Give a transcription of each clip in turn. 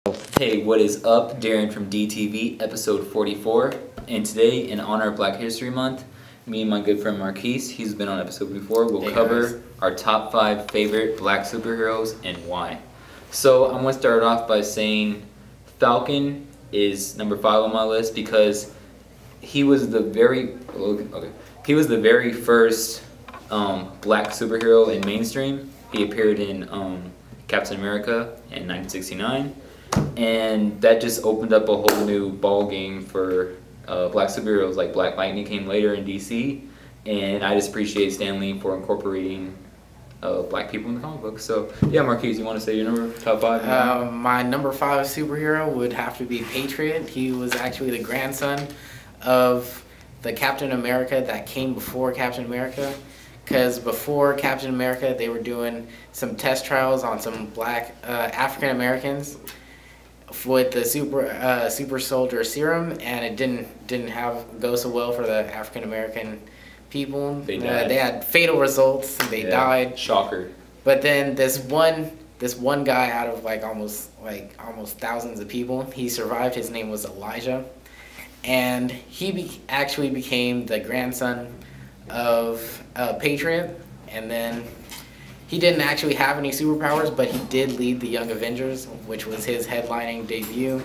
Hey, what is up? Darien from DTV, episode 44. And today, in honor of Black History Month, me and my good friend Marquis, he's been on episode before, we'll cover our top 5 favorite black superheroes and why. So I'm going to start off by saying Falcon is number 5 on my list because he was the very first black superhero in mainstream. He appeared in Captain America in 1969, and that just opened up a whole new ball game for black superheroes. Like Black Lightning came later in DC, and I just appreciate Stan Lee for incorporating black people in the comic book. So yeah, Marquis, you want to say your top 5? My number 5 superhero would have to be Patriot. He was actually the grandson of the Captain America that came before Captain America. Because before Captain America, they were doing some test trials on some black African Americans with the super soldier serum, and it didn't go so well for the African American people. They died. They had fatal results. They died. Shocker. But then this one guy out of almost thousands of people, he survived. His name was Elijah, and he actually became the grandson of Patriot. And then he didn't actually have any superpowers, but he did lead the Young Avengers, which was his headlining debut.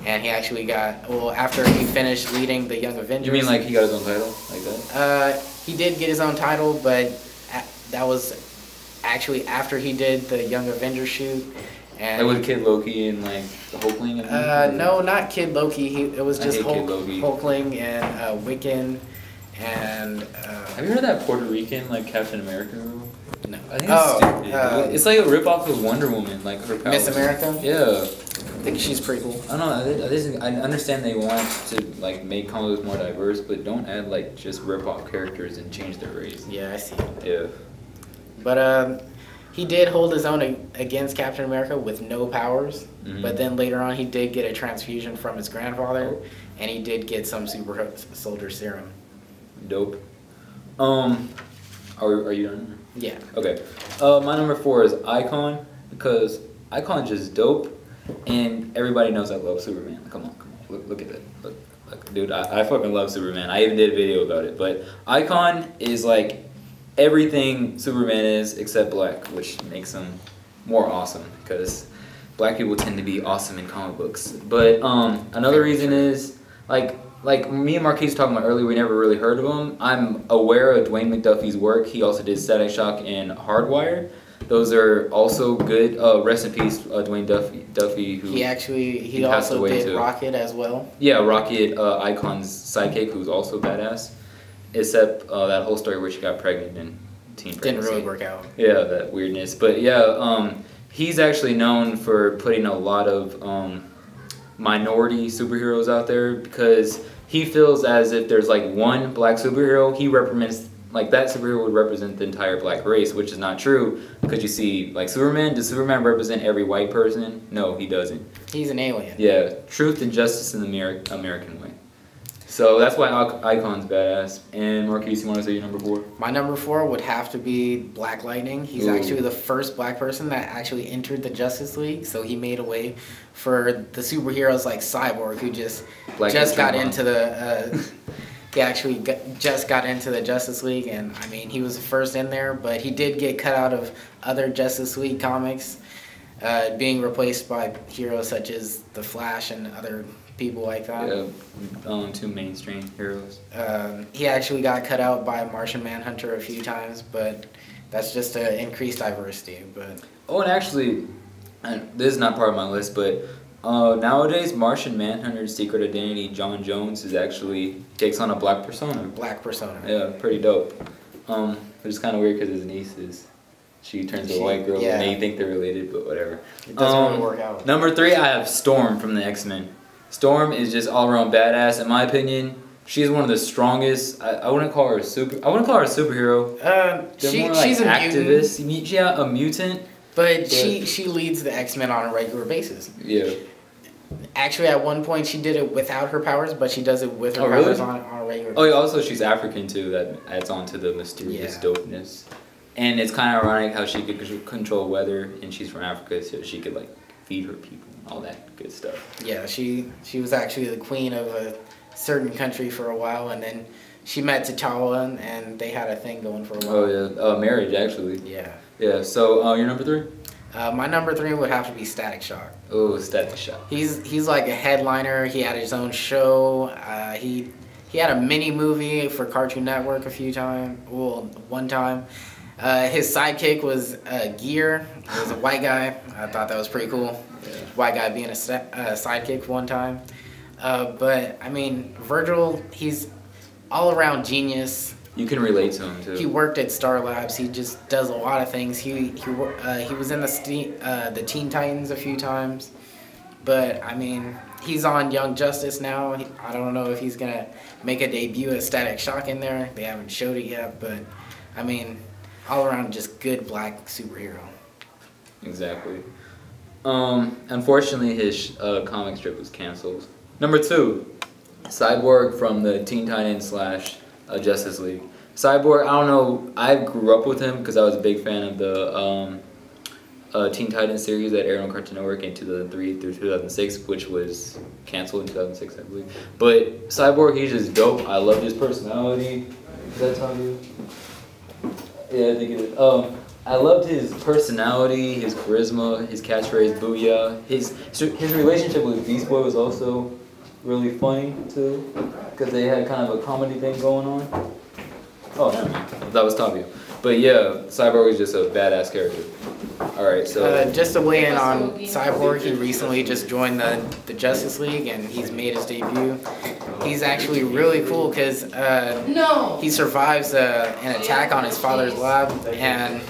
And he actually got, after he finished leading the Young Avengers. You mean like he got his own title like that? He did get his own title, but that was actually after he did the Young Avengers shoot. And with Kid Loki and like the Hulkling? No, not Kid Loki. It was just Hulkling and Wiccan. And have you heard of that Puerto Rican like Captain America rule? No. I think it's stupid. It's like a ripoff of Wonder Woman, like her powers. Miss America? Yeah. I think she's pretty cool. I don't know. I understand they want to like make comics more diverse, but don't add like just rip-off characters and change their race. Yeah, I see. Yeah. But he did hold his own against Captain America with no powers. Mm-hmm. But then later on, he did get a transfusion from his grandfather, and he did get some super soldier serum. Dope. Are you done? Yeah. Okay. My number 4 is Icon, because Icon's just dope, and everybody knows I love Superman. Come on. Look at that. Look, dude, I fucking love Superman. I even did a video about it. But Icon is like everything Superman is except black, which makes him more awesome, because black people tend to be awesome in comic books. But another reason is like me and Marquis talking about earlier, we never really heard of him. I'm aware of DWAYNE McDuffie's work. He also did Static Shock and Hardwire. Those are also good. Rest in peace, DWAYNE Duffie. Who he also did too. Rocket as well. Yeah, Rocket, Icon's sidekick, who's also badass. Except that whole story where she got pregnant and teen pregnancy. Didn't really work out. Yeah, that weirdness. But yeah, he's actually known for putting a lot of minority superheroes out there, because he feels as if there's like one black superhero, he represents, like that superhero would represent the entire black race, which is not true, because you see like Superman, does Superman represent every white person? No, he doesn't. He's an alien. Yeah, truth and justice in the American way. So that's why Icon's badass. And Marquis, you want to say your number 4? My number 4 would have to be Black Lightning. He's actually the first black person that actually entered the Justice League. So he made a way for the superheroes like Cyborg, who just got into the. He actually just got into the Justice League, and I mean he was the first in there. But he did get cut out of other Justice League comics, being replaced by heroes such as the Flash and other people like that. Yeah, 2 mainstream heroes. He actually got cut out by Martian Manhunter a few times, but that's just to increase diversity. But and actually, this is not part of my list, but nowadays Martian Manhunter's secret identity, John Jones, is actually takes on a black persona. Black persona. Yeah, pretty dope. Which is kind of weird because his niece she turns to a white girl, and they think they're related, but whatever. It doesn't really work out. Number 3, I have Storm from the X-Men. Storm is just all around badass. In my opinion, she's one of the strongest. I wouldn't call her a superhero. She's an activist. Yeah, a mutant. But she leads the X-Men on a regular basis. Yeah. Actually, at one point she did it without her powers, but she does it with her powers on a regular basis. Oh, yeah, also she's African too. That adds on to the mysterious dopeness. And it's kind of ironic how she could control weather, and she's from Africa, so she could like feed her people. all that good stuff. Yeah, she was actually the queen of a certain country for a while, and then she met T'Challa, and they had a thing going for a while. Oh yeah, marriage actually. Yeah. Yeah. So your number 3? My number 3 would have to be Static Shock. Oh, Static Shock. He's like a headliner. He had his own show. He had a mini movie for Cartoon Network one time. His sidekick was Gear. He was a white guy. I thought that was pretty cool. Yeah. White guy being a sidekick one time. But I mean, Virgil, he's all around genius. You can relate to him too. He worked at Star Labs. He just does a lot of things. He was in the Teen Titans a few times. But I mean, he's on Young Justice now. I don't know if he's gonna make a debut as Static Shock in there. They haven't showed it yet, but I mean, all around just good black superhero. Exactly. Unfortunately, his comic strip was canceled. Number 2, Cyborg from the Teen Titans / Justice League. Cyborg, I don't know. I grew up with him because I was a big fan of the Teen Titans series that aired on Cartoon Network in 2003 through 2006, which was canceled in 2006, I believe. But Cyborg, he's just dope. I love his personality. Does that tell you? Yeah, I think it is. I loved his personality, his charisma, his catchphrase "Booyah." His relationship with Beast Boy was also really funny too, because they had kind of a comedy thing going on. Oh, never mind. That was Tavio. But yeah, Cyborg is just a badass character. Alright, so... just to weigh in on Cyborg, he recently just joined the Justice League, and he's made his debut. He's actually really cool because he survives an attack on his father's lab, and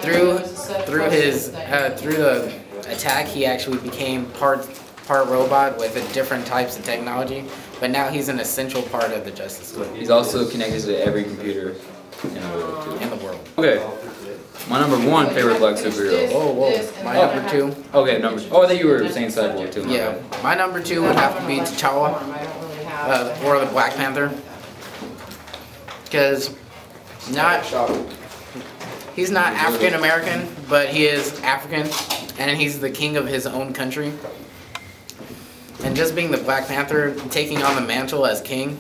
through the attack, he actually became part robot with different types of technology. But now he's an essential part of the Justice League. He's also connected to every computer in the world. Okay. My number 1 favorite black superhero. Whoa. My number 2. Okay, Oh, I thought you were saying Cyborg too. Yeah. My number 2 would have to be T'Challa, or the Black Panther. Because he's not African American, but he is African, and he's the king of his own country. And just being the Black Panther, taking on the mantle as king,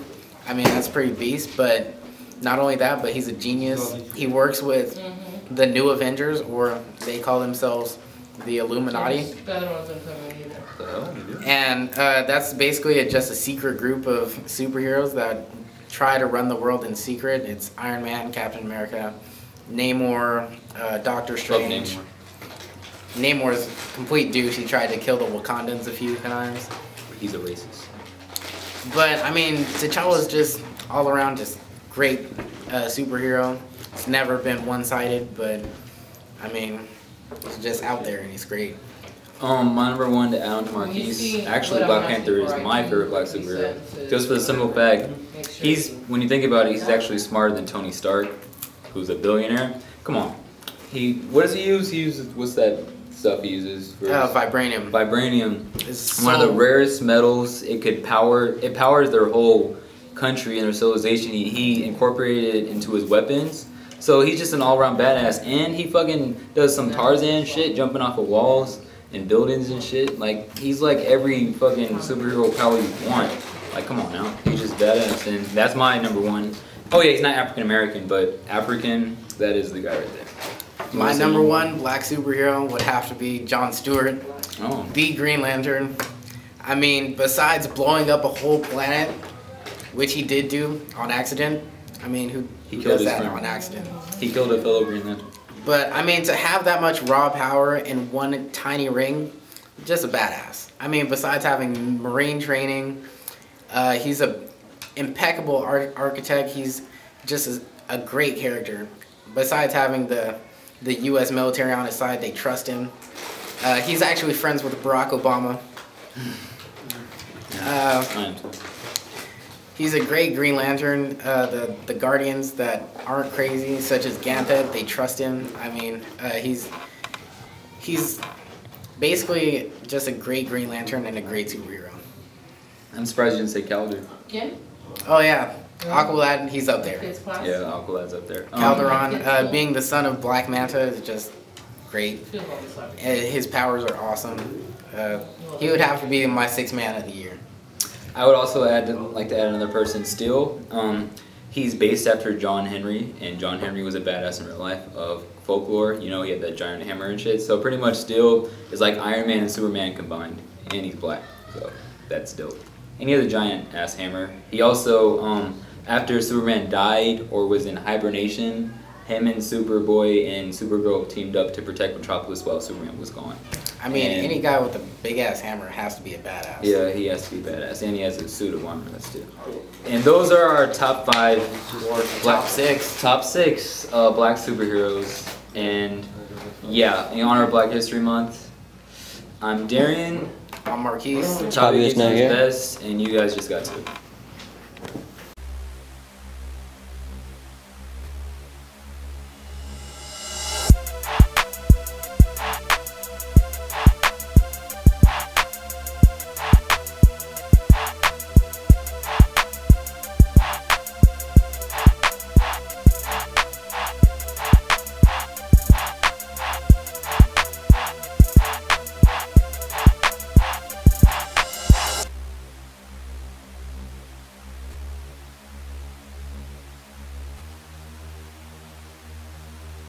I mean, that's pretty beast. But not only that, but he's a genius. He works with the New Avengers, or they call themselves the Illuminati. And that's basically just a secret group of superheroes that try to run the world in secret. It's Iron Man, Captain America, Namor, Doctor Strange. Namor's a complete douche. He tried to kill the Wakandans a few times. He's a racist. But, I mean, T'Challa's just all around just great superhero. It's never been one-sided, but, I mean, he's just out there and he's great. My number 1 to add to Marquis. Actually, Black Panther is my favorite black superhero. Just for the simple fact, when you think about it, he's actually smarter than Tony Stark, who's a billionaire. Come on. What does he use? He uses, what's that stuff he uses? For vibranium. Vibranium. It's one of the rarest metals. It powers their whole country and their civilization. He incorporated it into his weapons. So he's just an all-around badass, and he fucking does some Tarzan shit, jumping off of walls and buildings and shit. Like, he's like every fucking superhero power you want. Like, come on now. He's just badass, and that's my number 1. Oh yeah, he's not African American, but African, that is the guy right there. My number 1 black superhero would have to be John Stewart, the Green Lantern. I mean, besides blowing up a whole planet, which he did do on accident. I mean, who does that on accident? He killed a fellow Green Lantern. But, I mean, to have that much raw power in one tiny ring, just a badass. I mean, besides having Marine training, he's an impeccable architect. He's just a great character. Besides having the U.S. military on his side, they trust him. He's actually friends with Barack Obama. He's a great Green Lantern. The Guardians that aren't crazy, such as Gambit, they trust him. I mean, he's basically just a great Green Lantern and a great superhero. I'm surprised you didn't say Calder. Yeah? Oh yeah, Aqualad, he's up there. Yeah, Aqualad's up there. Calderon, being the son of Black Manta, is just great. His powers are awesome. He would have to be my sixth man of the year. I would also like to add another person, Steel. He's based after John Henry, and John Henry was a badass in real life of folklore. You know, he had that giant hammer and shit. So pretty much Steel is like Iron Man and Superman combined, and he's black. So that's dope. And he has a giant ass hammer. He also, after Superman died or was in hibernation, him and Superboy and Supergirl teamed up to protect Metropolis while Superman was gone. I mean, any guy with a big ass hammer has to be a badass. Yeah, he has to be badass, and he has a suit of armor. That's too. And those are our top 5, top 6 black superheroes. And yeah, in honor of Black History Month, I'm Darien. I'm Marquis. Chavi is best, and you guys just got to.